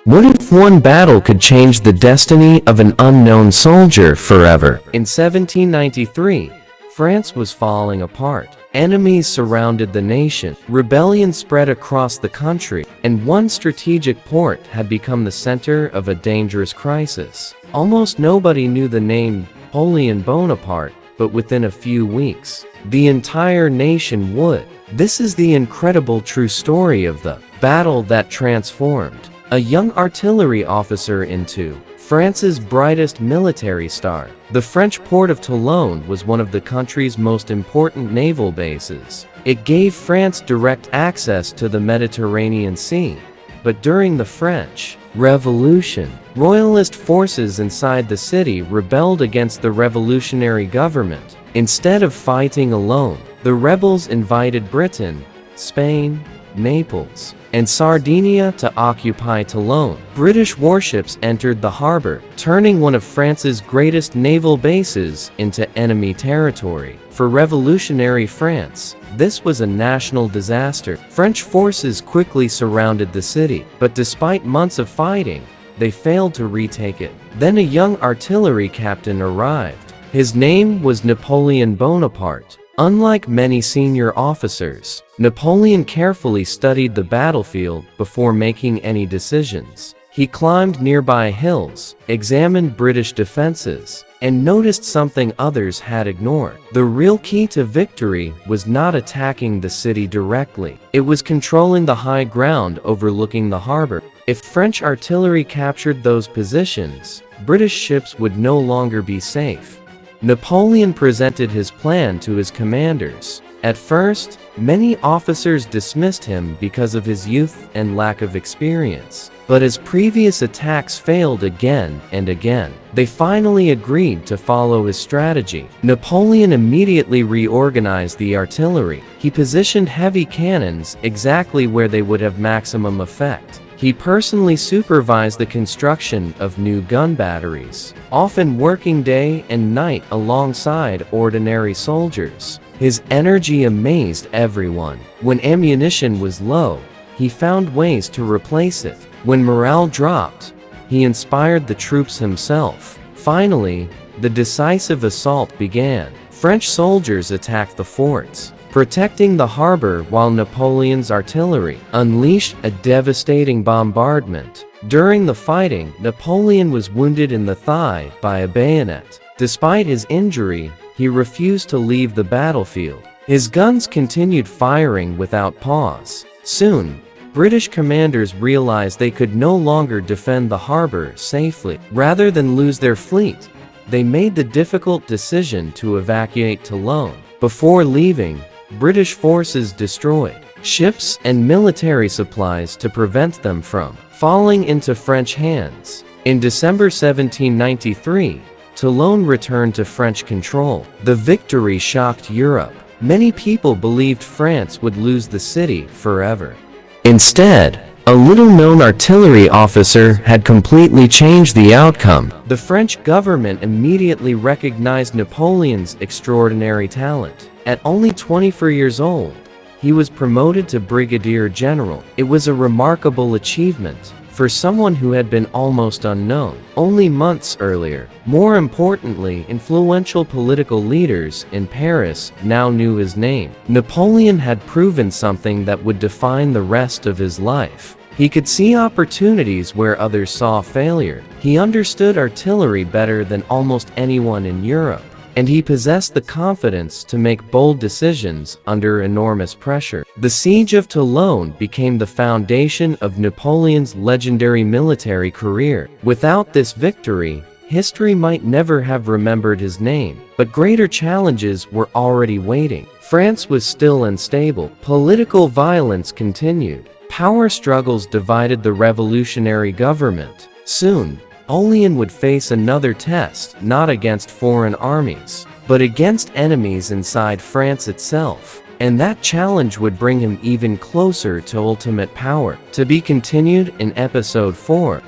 What if one battle could change the destiny of an unknown soldier forever? In 1793, France was falling apart. Enemies surrounded the nation, rebellion spread across the country, and one strategic port had become the center of a dangerous crisis. Almost nobody knew the name Napoleon Bonaparte, but within a few weeks, the entire nation would. This is the incredible true story of the battle that transformed a young artillery officer into France's brightest military star. The French port of Toulon was one of the country's most important naval bases. It gave France direct access to the Mediterranean Sea. But during the French Revolution, royalist forces inside the city rebelled against the revolutionary government. Instead of fighting alone, the rebels invited Britain, Spain, Naples, and Sardinia to occupy Toulon. British warships entered the harbor, turning one of France's greatest naval bases into enemy territory. For revolutionary France, this was a national disaster. French forces quickly surrounded the city, but despite months of fighting, they failed to retake it. Then a young artillery captain arrived. His name was Napoleon Bonaparte. Unlike many senior officers, Napoleon carefully studied the battlefield before making any decisions. He climbed nearby hills, examined British defenses, and noticed something others had ignored. The real key to victory was not attacking the city directly. It was controlling the high ground overlooking the harbor. If French artillery captured those positions, British ships would no longer be safe. Napoleon presented his plan to his commanders. At first, many officers dismissed him because of his youth and lack of experience. But as previous attacks failed again and again, they finally agreed to follow his strategy. Napoleon immediately reorganized the artillery. He positioned heavy cannons exactly where they would have maximum effect. He personally supervised the construction of new gun batteries, often working day and night alongside ordinary soldiers. His energy amazed everyone. When ammunition was low, he found ways to replace it. When morale dropped, he inspired the troops himself. Finally, the decisive assault began. French soldiers attacked the forts, protecting the harbor while Napoleon's artillery unleashed a devastating bombardment. During the fighting, Napoleon was wounded in the thigh by a bayonet. Despite his injury, he refused to leave the battlefield. His guns continued firing without pause. Soon, British commanders realized they could no longer defend the harbor safely. Rather than lose their fleet, they made the difficult decision to evacuate Toulon. Before leaving, British forces destroyed ships and military supplies to prevent them from falling into French hands. In December 1793, Toulon returned to French control. The victory shocked Europe. Many people believed France would lose the city forever. Instead, a little-known artillery officer had completely changed the outcome. The French government immediately recognized Napoleon's extraordinary talent. At only 24 years old, he was promoted to Brigadier General. It was a remarkable achievement for someone who had been almost unknown only months earlier. More importantly, influential political leaders in Paris now knew his name. Napoleon had proven something that would define the rest of his life. He could see opportunities where others saw failure. He understood artillery better than almost anyone in Europe, and he possessed the confidence to make bold decisions under enormous pressure. The Siege of Toulon became the foundation of Napoleon's legendary military career. Without this victory, history might never have remembered his name, but greater challenges were already waiting. France was still unstable. Political violence continued. Power struggles divided the revolutionary government. Soon, Napoleon would face another test, not against foreign armies, but against enemies inside France itself. And that challenge would bring him even closer to ultimate power. To be continued in Episode 4.